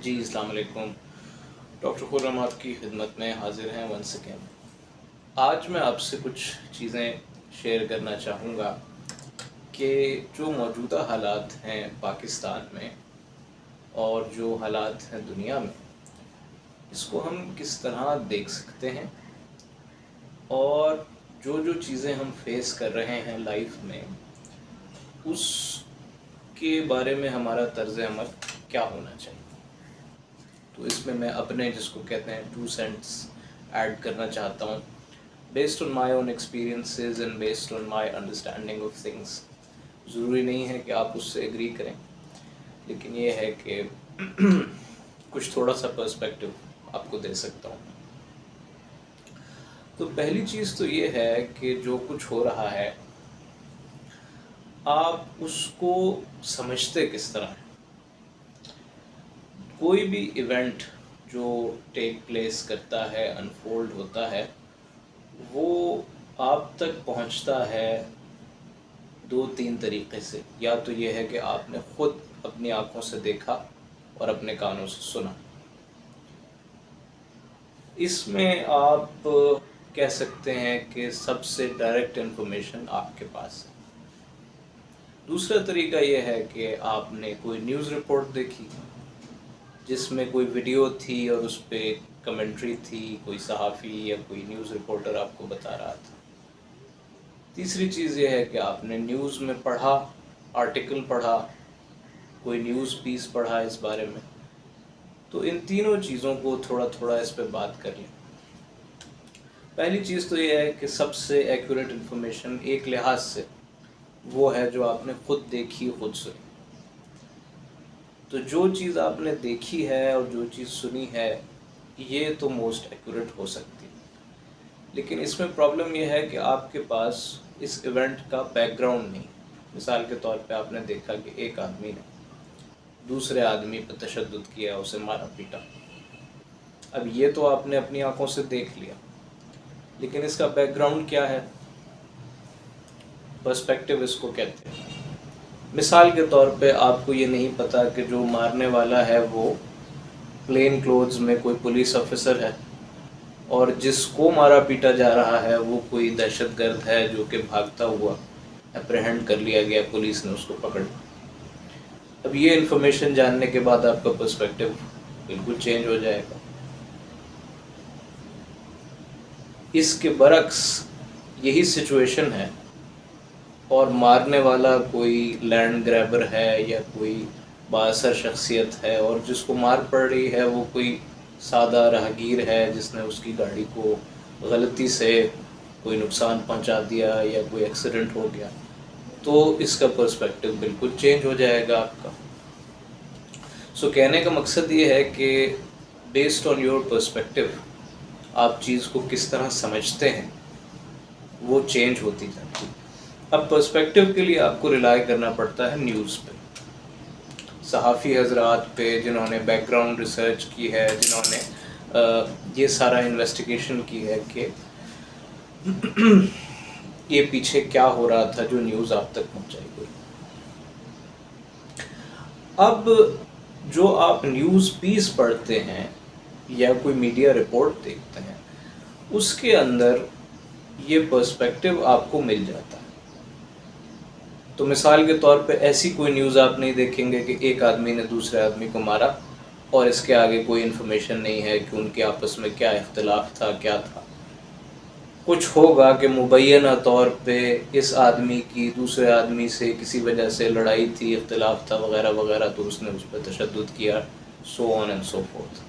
جی السلام علیکم۔ ڈاکٹر خرم آپ کی خدمت میں حاضر ہیں ون سیکنڈ۔ آج میں آپ سے کچھ چیزیں شیئر کرنا چاہوں گا کہ جو موجودہ حالات ہیں پاکستان میں اور جو حالات ہیں دنیا میں، اس کو ہم کس طرح دیکھ سکتے ہیں، اور جو چیزیں ہم فیس کر رہے ہیں لائف میں، اس کے بارے میں ہمارا طرز عمل کیا ہونا چاہیے۔ تو اس میں اپنے جس کو کہتے ہیں 2 سینٹس ایڈ کرنا چاہتا ہوں، based on my own experiences and based on my understanding of things. ضروری نہیں ہے کہ آپ اس سے ایگری کریں، لیکن یہ ہے کہ کچھ تھوڑا سا پرسپیکٹو آپ کو دے سکتا ہوں۔ تو پہلی چیز تو یہ ہے کہ جو کچھ ہو رہا ہے، آپ اس کو سمجھتے کس طرح ہیں۔ کوئی بھی ایونٹ جو ٹیک پلیس کرتا ہے، انفولڈ ہوتا ہے، وہ آپ تک پہنچتا ہے 2-3 طریقے سے۔ یا تو یہ ہے کہ آپ نے خود اپنی آنکھوں سے دیکھا اور اپنے کانوں سے سنا۔ اس میں آپ کہہ سکتے ہیں کہ سب سے ڈائریکٹ انفارمیشن آپ کے پاس ہے۔ دوسرا طریقہ یہ ہے کہ آپ نے کوئی نیوز رپورٹ دیکھی جس میں کوئی ویڈیو تھی اور اس پہ کمنٹری تھی، کوئی صحافی یا کوئی نیوز رپورٹر آپ کو بتا رہا تھا۔ تیسری چیز یہ ہے کہ آپ نے نیوز میں پڑھا، آرٹیکل پڑھا، کوئی نیوز پیس پڑھا اس بارے میں۔ تو ان تینوں چیزوں کو تھوڑا تھوڑا اس پہ بات کر لیں۔ پہلی چیز تو یہ ہے کہ سب سے ایکوریٹ انفارمیشن ایک لحاظ سے وہ ہے جو آپ نے خود دیکھی، خود سنی۔ تو جو چیز آپ نے دیکھی ہے اور جو چیز سنی ہے، یہ تو موسٹ ایکوریٹ ہو سکتی ہے، لیکن اس میں پرابلم یہ ہے کہ آپ کے پاس اس ایونٹ کا بیک گراؤنڈ نہیں۔ مثال کے طور پہ آپ نے دیکھا کہ ایک آدمی نے دوسرے آدمی پہ تشدد کیا، اسے مارا پیٹا۔ اب یہ تو آپ نے اپنی آنکھوں سے دیکھ لیا، لیکن اس کا بیک گراؤنڈ کیا ہے؟ پرسپیکٹو اس کو کہتے ہیں۔ مثال کے طور پہ آپ کو یہ نہیں پتا کہ جو مارنے والا ہے وہ پلین کلوتھز میں کوئی پولیس آفیسر ہے، اور جس کو مارا پیٹا جا رہا ہے وہ کوئی دہشت گرد ہے جو کہ بھاگتا ہوا اپریہنڈ کر لیا گیا، پولیس نے اس کو پکڑ لیا۔ اب یہ انفارمیشن جاننے کے بعد آپ کا پرسپیکٹو بالکل چینج ہو جائے گا۔ اس کے برعکس یہی سچویشن ہے اور مارنے والا کوئی لینڈ گریبر ہے یا کوئی بااثر شخصیت ہے، اور جس کو مار پڑ رہی ہے وہ کوئی سادہ راہگیر ہے جس نے اس کی گاڑی کو غلطی سے کوئی نقصان پہنچا دیا یا کوئی ایکسیڈنٹ ہو گیا، تو اس کا پرسپیکٹو بالکل چینج ہو جائے گا آپ کا۔ سو کہنے کا مقصد یہ ہے کہ بیسڈ آن یور پرسپیکٹو آپ چیز کو کس طرح سمجھتے ہیں وہ چینج ہوتی جاتی ہے۔ اب پرسپیکٹو کے لیے آپ کو ریلائی کرنا پڑتا ہے نیوز پہ، صحافی حضرات پہ جنہوں نے بیک گراؤنڈ ریسرچ کی ہے، جنہوں نے یہ سارا انویسٹیگیشن کی ہے کہ یہ پیچھے کیا ہو رہا تھا جو نیوز آپ تک پہنچائی گئی۔ اب جو آپ نیوز پیس پڑھتے ہیں یا کوئی میڈیا رپورٹ دیکھتے ہیں، اس کے اندر یہ پرسپیکٹو آپ کو مل جاتا ہے۔ تو مثال کے طور پہ ایسی کوئی نیوز آپ نہیں دیکھیں گے کہ ایک آدمی نے دوسرے آدمی کو مارا اور اس کے آگے کوئی انفارمیشن نہیں ہے کہ ان کے آپس میں کیا اختلاف تھا، کیا تھا۔ کچھ ہوگا کہ مبینہ طور پہ اس آدمی کی دوسرے آدمی سے کسی وجہ سے لڑائی تھی، اختلاف تھا وغیرہ وغیرہ، تو اس نے اس پہ تشدد کیا، سو آن اینڈ سو فورتھ۔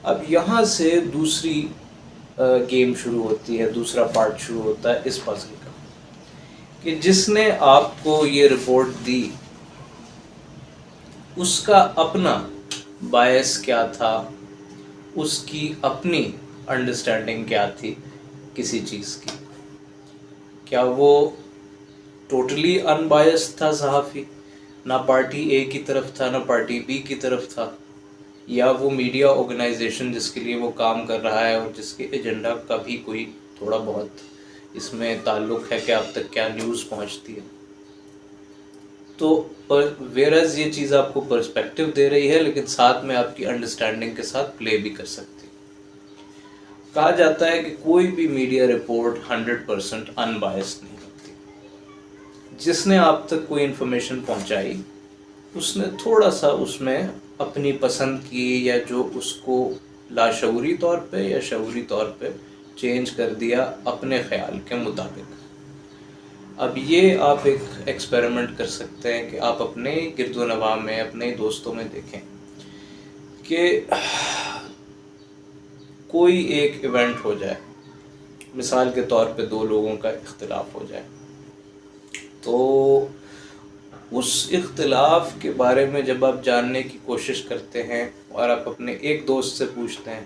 اب یہاں سے دوسری گیم شروع ہوتی ہے، دوسرا پارٹ شروع ہوتا ہے اس پازل کا، کہ جس نے آپ کو یہ رپورٹ دی اس کا اپنا باعث کیا تھا، اس کی اپنی انڈرسٹینڈنگ کیا تھی کسی چیز کی۔ کیا وہ ٹوٹلی ان بائس تھا صحافی، نہ پارٹی اے کی طرف تھا نہ پارٹی بی کی طرف تھا، یا وہ میڈیا آرگنائزیشن جس کے لیے وہ کام کر رہا ہے اور جس کے ایجنڈا کا بھی کوئی تھوڑا بہت اس میں تعلق ہے کہ اب تک کیا نیوز پہنچتی ہے۔ تو ویئرز یہ چیز آپ کو پرسپیکٹیو دے رہی ہے، لیکن ساتھ میں آپ کی انڈرسٹینڈنگ کے ساتھ پلے بھی کر سکتی ہے۔ کہا جاتا ہے کہ کوئی بھی میڈیا رپورٹ 100% ان بائسڈ نہیں ہوتی۔ جس نے آپ تک کوئی انفارمیشن پہنچائی، اس نے تھوڑا سا اس میں اپنی پسند کی، یا جو اس کو لاشعوری طور پہ یا شعوری طور پہ چینج کر دیا اپنے خیال کے مطابق۔ اب یہ آپ ایک ایکسپیریمنٹ کر سکتے ہیں کہ آپ اپنے گرد و نواح میں، اپنے دوستوں میں دیکھیں کہ کوئی ایک ایونٹ ہو جائے، مثال کے طور پہ 2 لوگوں کا اختلاف ہو جائے، تو اس اختلاف کے بارے میں جب آپ جاننے کی کوشش کرتے ہیں اور آپ اپنے ایک دوست سے پوچھتے ہیں،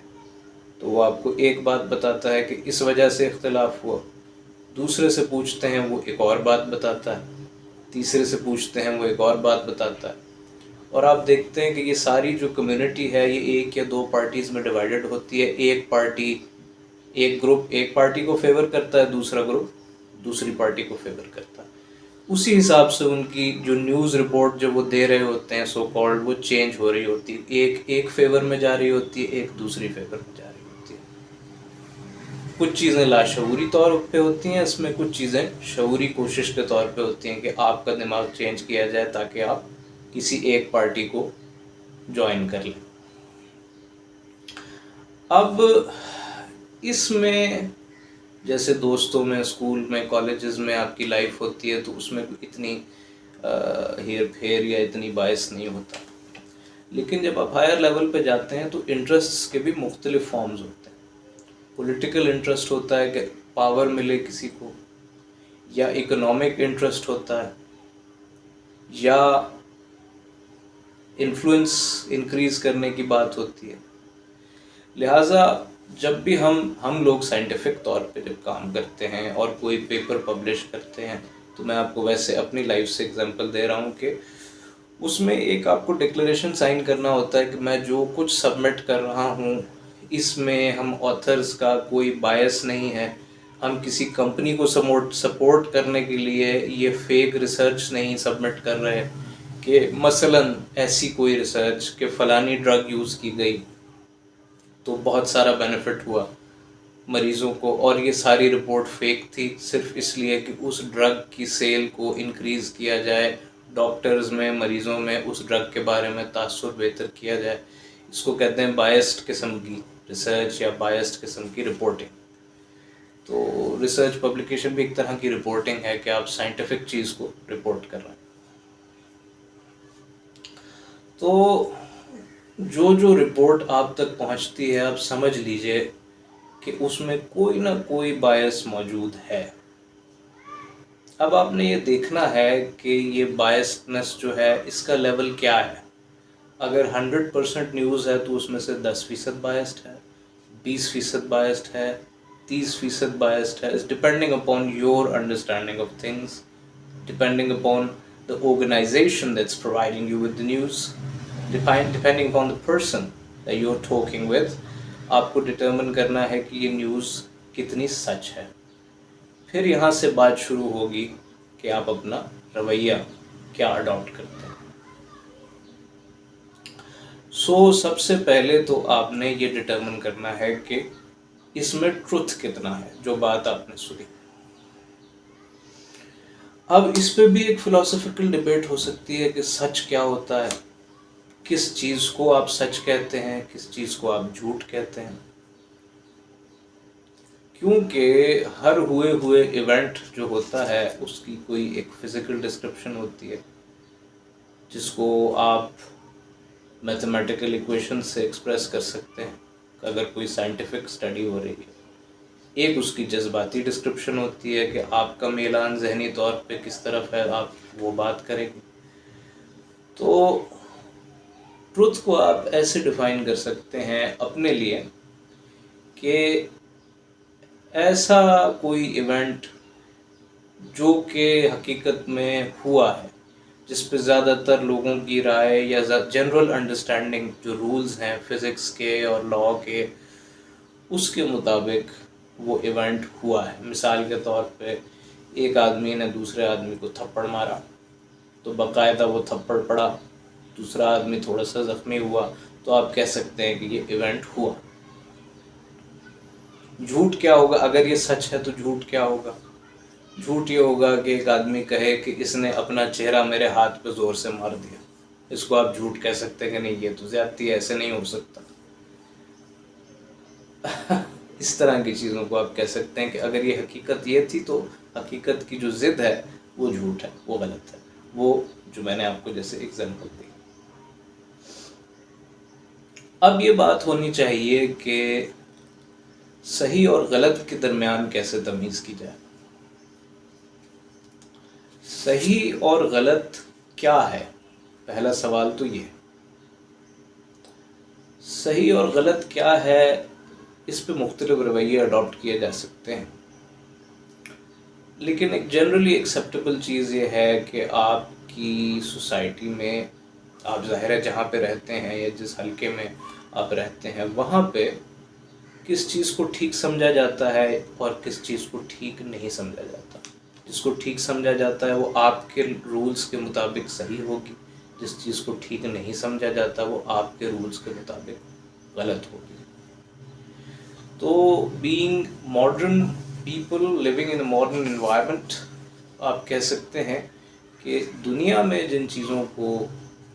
تو وہ آپ کو ایک بات بتاتا ہے کہ اس وجہ سے اختلاف ہوا، دوسرے سے پوچھتے ہیں وہ ایک اور بات بتاتا ہے، تیسرے سے پوچھتے ہیں وہ ایک اور بات بتاتا ہے، اور آپ دیکھتے ہیں کہ یہ ساری جو کمیونٹی ہے یہ 1 یا 2 پارٹیز میں ڈیوائیڈڈ ہوتی ہے۔ ایک گروپ ایک پارٹی کو فیور کرتا ہے، دوسرا گروپ دوسری پارٹی کو فیور کرتا ہے۔ اسی حساب سے ان کی جو نیوز رپورٹ جو وہ دے رہے ہوتے ہیں سو کالڈ، وہ چینج ہو رہی ہوتی ہے، ایک فیور میں جا رہی ہوتی ہے، ایک دوسری فیور میں جا رہی ہوتی ہے۔ کچھ چیزیں لاشعوری طور پہ ہوتی ہیں اس میں، کچھ چیزیں شعوری کوشش کے طور پہ ہوتی ہیں کہ آپ کا دماغ چینج کیا جائے تاکہ آپ کسی ایک پارٹی کو جوائن کر لیں۔ اب اس میں جیسے دوستوں میں، اسکول میں، کالجز میں آپ کی لائف ہوتی ہے، تو اس میں اتنی ہیر پھیر یا اتنی باعث نہیں ہوتا، لیکن جب آپ ہائر لیول پہ جاتے ہیں تو انٹرسٹس کے بھی مختلف فارمز ہوتے ہیں۔ پولیٹیکل انٹرسٹ ہوتا ہے کہ پاور ملے کسی کو، یا اکنامک انٹرسٹ ہوتا ہے، یا انفلوئنس انکریز کرنے کی بات ہوتی ہے۔ لہٰذا جب بھی ہم لوگ سائنٹیفک طور پہ جب کام کرتے ہیں اور کوئی پیپر پبلش کرتے ہیں، تو میں آپ کو ویسے اپنی لائف سے اگزامپل دے رہا ہوں کہ اس میں ایک آپ کو ڈکلریشن سائن کرنا ہوتا ہے کہ میں جو کچھ سبمٹ کر رہا ہوں اس میں ہم آتھرز کا کوئی بائس نہیں ہے، ہم کسی کمپنی کو سپورٹ کرنے کے لیے یہ فیک ریسرچ نہیں سبمٹ کر رہے کہ مثلاً ایسی کوئی ریسرچ کہ فلانی ڈرگ یوز کی گئی تو بہت سارا بینیفٹ ہوا مریضوں کو، اور یہ ساری رپورٹ فیک تھی صرف اس لیے کہ اس ڈرگ کی سیل کو انکریز کیا جائے، ڈاکٹرز میں، مریضوں میں اس ڈرگ کے بارے میں تاثر بہتر کیا جائے۔ اس کو کہتے ہیں بائسڈ قسم کی ریسرچ یا بائسڈ قسم کی رپورٹنگ۔ تو ریسرچ پبلیکیشن بھی ایک طرح کی رپورٹنگ ہے کہ آپ سائنٹیفک چیز کو رپورٹ کر رہے ہیں۔ تو جو رپورٹ آپ تک پہنچتی ہے، آپ سمجھ لیجئے کہ اس میں کوئی نہ کوئی بائس موجود ہے۔ اب آپ نے یہ دیکھنا ہے کہ یہ بائسڈنس جو ہے اس کا لیول کیا ہے۔ اگر 100% نیوز ہے تو اس میں سے 10% بائسڈ ہے، 20% بائسڈ ہے، 30% بائسڈ ہے، depending upon your understanding of things, depending upon the organization that's providing you with the news, depending upon the person that you're talking with، آپ کو ڈٹرمن کرنا ہے کہ یہ نیوز کتنی سچ ہے۔ پھر یہاں سے بات شروع ہوگی کہ آپ اپنا رویہ کیا اڈاپٹ کرتے ہیں۔ سب سے پہلے تو آپ نے یہ ڈٹرمن کرنا ہے کہ اس میں ٹروتھ کتنا ہے، جو بات آپ نے سنی۔ اب اس پہ بھی ایک فلاسفیکل ڈیبیٹ ہو سکتی ہے کہ سچ کیا ہوتا ہے، کس چیز کو آپ سچ کہتے ہیں، کس چیز کو آپ جھوٹ کہتے ہیں، کیونکہ ہر ہوئے ایونٹ جو ہوتا ہے اس کی کوئی ایک فزیکل ڈسکرپشن ہوتی ہے جس کو آپ میتھمیٹیکل ایکویشن سے ایکسپریس کر سکتے ہیں اگر کوئی سائنٹیفک اسٹڈی ہو رہی ہے۔ ایک اس کی جذباتی ڈسکرپشن ہوتی ہے کہ آپ کا میلان ذہنی طور پہ کس طرف ہے، آپ وہ بات کریں گے۔ تو ٹروتھ کو آپ ایسے ڈیفائن کر سکتے ہیں اپنے لیے کہ ایسا کوئی ایونٹ جو کہ حقیقت میں ہوا ہے، جس پہ زیادہ تر لوگوں کی رائے یا جنرل انڈرسٹینڈنگ جو رولز ہیں فزکس کے اور لا کے، اس کے مطابق وہ ایونٹ ہوا ہے۔ مثال کے طور پہ ایک آدمی نے دوسرے آدمی کو تھپڑ مارا، تو باقاعدہ وہ تھپڑ پڑا، دوسرا آدمی تھوڑا سا زخمی ہوا، تو آپ کہہ سکتے ہیں کہ یہ ایونٹ ہوا۔ جھوٹ کیا ہوگا؟ اگر یہ سچ ہے تو جھوٹ کیا ہوگا؟ جھوٹ یہ ہوگا کہ ایک آدمی کہے کہ اس نے اپنا چہرہ میرے ہاتھ پہ زور سے مار دیا، اس کو آپ جھوٹ کہہ سکتے ہیں کہ نہیں یہ تو زیادتی ہے، ایسے نہیں ہو سکتا۔ اس طرح کی چیزوں کو آپ کہہ سکتے ہیں کہ اگر یہ حقیقت یہ تھی تو حقیقت کی جو ضد ہے وہ جھوٹ ہے، وہ غلط ہے، وہ جو میں نے آپ کو جیسے ایگزامپل دی۔ اب یہ بات ہونی چاہیے کہ صحیح اور غلط کے درمیان کیسے تمیز کی جائے۔ صحیح اور غلط کیا ہے؟ پہلا سوال تو یہ ہے، صحیح اور غلط کیا ہے؟ اس پہ مختلف رویے اڈاپٹ کیے جا سکتے ہیں، لیکن ایک جنرلی ایکسیپٹیبل چیز یہ ہے کہ آپ کی سوسائٹی میں، آپ ظاہر ہے جہاں پہ رہتے ہیں یا جس حلقے میں آپ رہتے ہیں وہاں پہ کس چیز کو ٹھیک سمجھا جاتا ہے اور کس چیز کو ٹھیک نہیں سمجھا جاتا۔ جس کو ٹھیک سمجھا جاتا ہے وہ آپ کے رولز کے مطابق صحیح ہوگی، جس چیز کو ٹھیک نہیں سمجھا جاتا وہ آپ کے رولز کے مطابق غلط ہوگی۔ تو being modern people living in a modern environment, آپ کہہ سکتے ہیں کہ دنیا میں جن چیزوں کو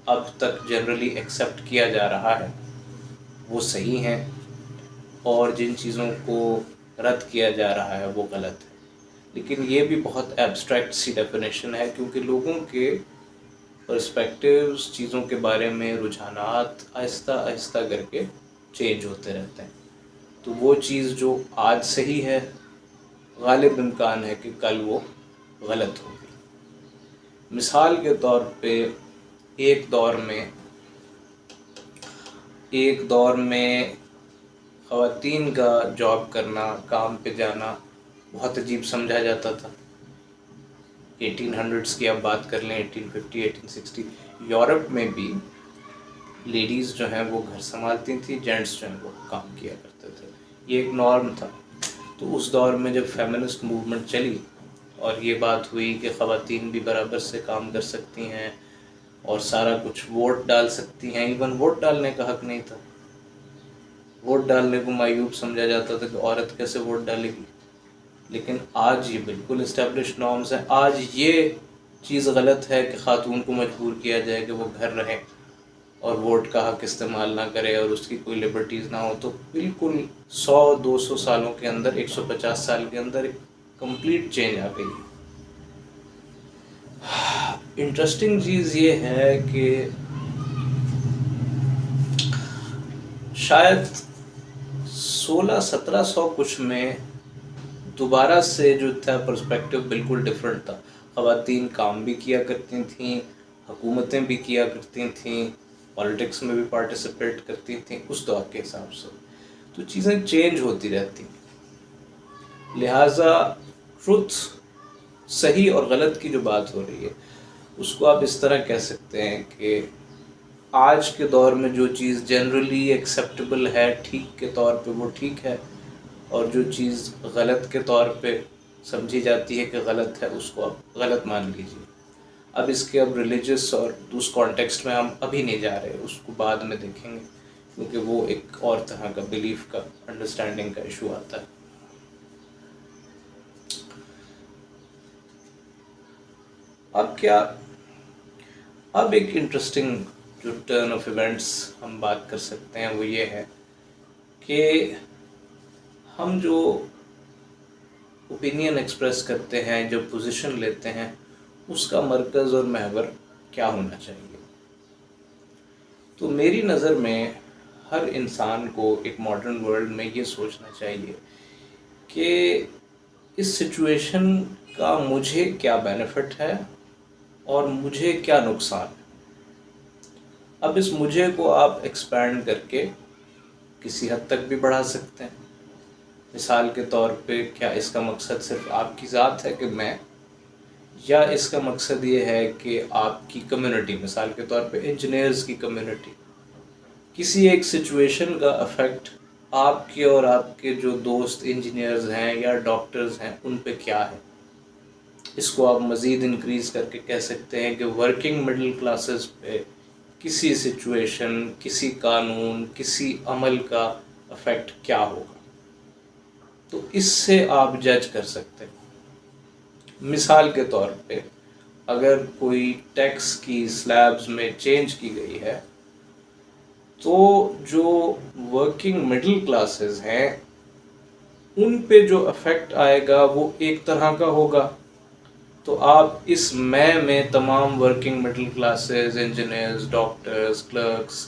اب تک جنرلی ایکسیپٹ کیا جا رہا ہے وہ صحیح ہیں، اور جن چیزوں کو رد کیا جا رہا ہے وہ غلط ہے۔ لیکن یہ بھی بہت ایبسٹریکٹ سی ڈیفینیشن ہے، کیونکہ لوگوں کے پرسپیکٹیوز، چیزوں کے بارے میں رجحانات آہستہ آہستہ کر کے چینج ہوتے رہتے ہیں۔ تو وہ چیز جو آج صحیح ہے غالب امکان ہے کہ کل وہ غلط ہوگی۔ مثال کے طور پہ ایک دور میں خواتین کا جاب کرنا، کام پہ جانا بہت عجیب سمجھا جاتا تھا۔ 1800s کی آپ بات کر لیں، 1850 1860، یورپ میں بھی لیڈیز جو ہیں وہ گھر سنبھالتی تھیں، جینٹس جو ہیں وہ کام کیا کرتے تھے، یہ ایک نارم تھا۔ تو اس دور میں جب فیمنسٹ موومنٹ چلی اور یہ بات ہوئی کہ خواتین بھی برابر سے کام کر سکتی ہیں اور سارا کچھ، ووٹ ڈال سکتی ہیں، ایون ووٹ ڈالنے کا حق نہیں تھا، ووٹ ڈالنے کو معیوب سمجھا جاتا تھا کہ عورت کیسے ووٹ ڈالے گی۔ لیکن آج یہ بالکل اسٹیبلش نارمز ہیں۔ آج یہ چیز غلط ہے کہ خاتون کو مجبور کیا جائے کہ وہ گھر رہے اور ووٹ کا حق استعمال نہ کرے اور اس کی کوئی لبرٹیز نہ ہو۔ تو بالکل 100-200 سالوں کے اندر، 150 سال کے اندر ایک کمپلیٹ چینج آ گئی۔ انٹرسٹنگ چیز یہ ہے کہ شاید 1600-1700 کچھ میں دوبارہ سے جو تھا پرسپیکٹیو بالکل ڈیفرنٹ تھا۔ خواتین کام بھی کیا کرتی تھیں، حکومتیں بھی کیا کرتی تھیں، پالیٹکس میں بھی پارٹیسپیٹ کرتی تھیں اس دور کے حساب سے۔ تو چیزیں چینج ہوتی رہتی ہیں، لہٰذا ٹروتھ، صحیح اور غلط کی جو بات ہو رہی ہے اس کو آپ اس طرح کہہ سکتے ہیں کہ آج کے دور میں جو چیز جنرلی ایکسیپٹیبل ہے ٹھیک کے طور پہ وہ ٹھیک ہے، اور جو چیز غلط کے طور پہ سمجھی جاتی ہے کہ غلط ہے اس کو آپ غلط مان لیجیے۔ اب اس کے ریلیجس اور اس کانٹیکسٹ میں ہم ابھی نہیں جا رہے، اس کو بعد میں دیکھیں گے، کیونکہ وہ ایک اور طرح کا بلیف کا، انڈرسٹینڈنگ کا ایشو آتا ہے۔ اب ایک انٹرسٹنگ جو ٹرن آف ایونٹس ہم بات کر سکتے ہیں وہ یہ ہے کہ ہم جو اوپینین ایکسپریس کرتے ہیں، جو پوزیشن لیتے ہیں، اس کا مرکز اور محور کیا ہونا چاہیے۔ تو میری نظر میں ہر انسان کو ایک ماڈرن ورلڈ میں یہ سوچنا چاہیے کہ اس سچویشن کا مجھے کیا بینیفٹ ہے اور مجھے کیا نقصان ہے۔ اب اس مجھے کو آپ ایکسپینڈ کر کے کسی حد تک بھی بڑھا سکتے ہیں۔ مثال کے طور پہ کیا اس کا مقصد صرف آپ کی ذات ہے کہ میں، یا اس کا مقصد یہ ہے کہ آپ کی کمیونٹی، مثال کے طور پہ انجینئرز کی کمیونٹی، کسی ایک سچویشن کا افیکٹ آپ کے اور آپ کے جو دوست انجینئرز ہیں یا ڈاکٹرز ہیں ان پہ کیا ہے۔ اس کو آپ مزید انکریز کر کے کہہ سکتے ہیں کہ ورکنگ مڈل کلاسز پہ کسی سچویشن، کسی قانون، کسی عمل کا افیکٹ کیا ہوگا، تو اس سے آپ جج کر سکتے ہیں۔ مثال کے طور پہ اگر کوئی ٹیکس کی سلیبز میں چینج کی گئی ہے تو جو ورکنگ مڈل کلاسز ہیں ان پہ جو افیکٹ آئے گا وہ ایک طرح کا ہوگا، تو آپ اس میں تمام working middle classes, engineers, doctors, clerks,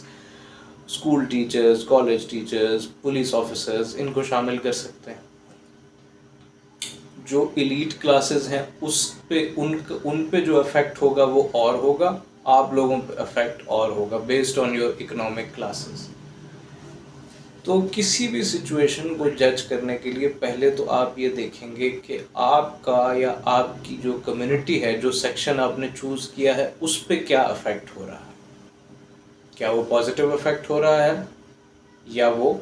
school teachers, college teachers, police officers ان کو شامل کر سکتے ہیں۔ جو ایلیٹ کلاسز ہیں اس پہ ان پہ جو افیکٹ ہوگا وہ اور ہوگا، آپ لوگوں پہ افیکٹ اور ہوگا based on your economic classes. تو کسی بھی سچویشن کو جج کرنے کے لیے پہلے تو آپ یہ دیکھیں گے کہ آپ کا یا آپ کی جو کمیونٹی ہے، جو سیکشن آپ نے چوز کیا ہے، اس پہ کیا افیکٹ ہو رہا ہے، کیا وہ پازیٹیو افیکٹ ہو رہا ہے یا وہ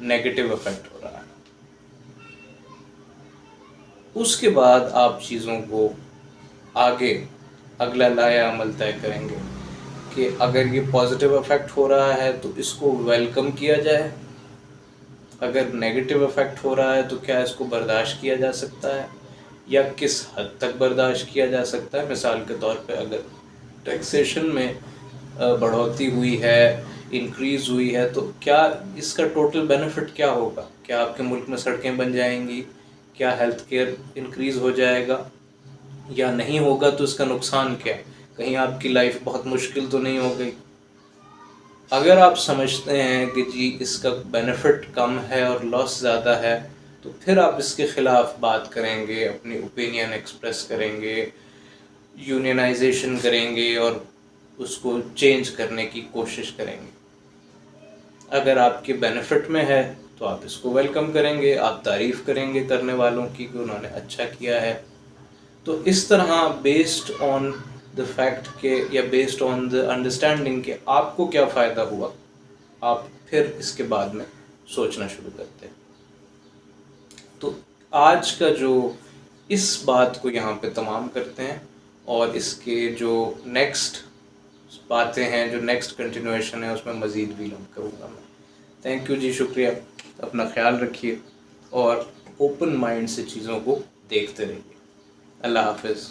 نیگیٹو افیکٹ ہو رہا ہے۔ اس کے بعد آپ چیزوں کو آگے اگلا لایا عمل طے کریں گے کہ اگر یہ پازیٹیو افیکٹ ہو رہا ہے تو اس کو ویلکم کیا جائے، اگر نیگیٹو افیکٹ ہو رہا ہے تو کیا اس کو برداشت کیا جا سکتا ہے یا کس حد تک برداشت کیا جا سکتا ہے۔ مثال کے طور پہ اگر ٹیکسیشن میں بڑھوتی ہوئی ہے، انکریز ہوئی ہے، تو کیا اس کا ٹوٹل بینیفٹ کیا ہوگا، کیا آپ کے ملک میں سڑکیں بن جائیں گی، کیا ہیلتھ کیئر انکریز ہو جائے گا یا نہیں ہوگا، تو اس کا نقصان کیا ہے، کہیں آپ کی لائف بہت مشکل تو نہیں ہو گئی۔ اگر آپ سمجھتے ہیں کہ جی اس کا بینیفٹ کم ہے اور لاس زیادہ ہے، تو پھر آپ اس کے خلاف بات کریں گے، اپنی اوپینین ایکسپریس کریں گے، یونینائزیشن کریں گے اور اس کو چینج کرنے کی کوشش کریں گے۔ اگر آپ کے بینیفٹ میں ہے تو آپ اس کو ویلکم کریں گے، آپ تعریف کریں گے کرنے والوں کی کہ انہوں نے اچھا کیا ہے۔ تو اس طرح بیسڈ آن دا فیکٹ کہ یا بیسڈ آن دا انڈرسٹینڈنگ کہ آپ کو کیا فائدہ ہوا، آپ پھر اس کے بعد میں سوچنا شروع کرتے ہیں۔ تو آج کا جو اس بات کو یہاں پہ تمام کرتے ہیں، اور اس کے جو نیکسٹ باتیں ہیں، جو نیکسٹ کنٹینویشن ہے، اس میں مزید بھی کروں گا میں۔ تھینک یو جی، شکریہ، اپنا خیال رکھیے اور اوپن مائنڈ سے چیزوں کو دیکھتے رہیے۔ اللہ حافظ۔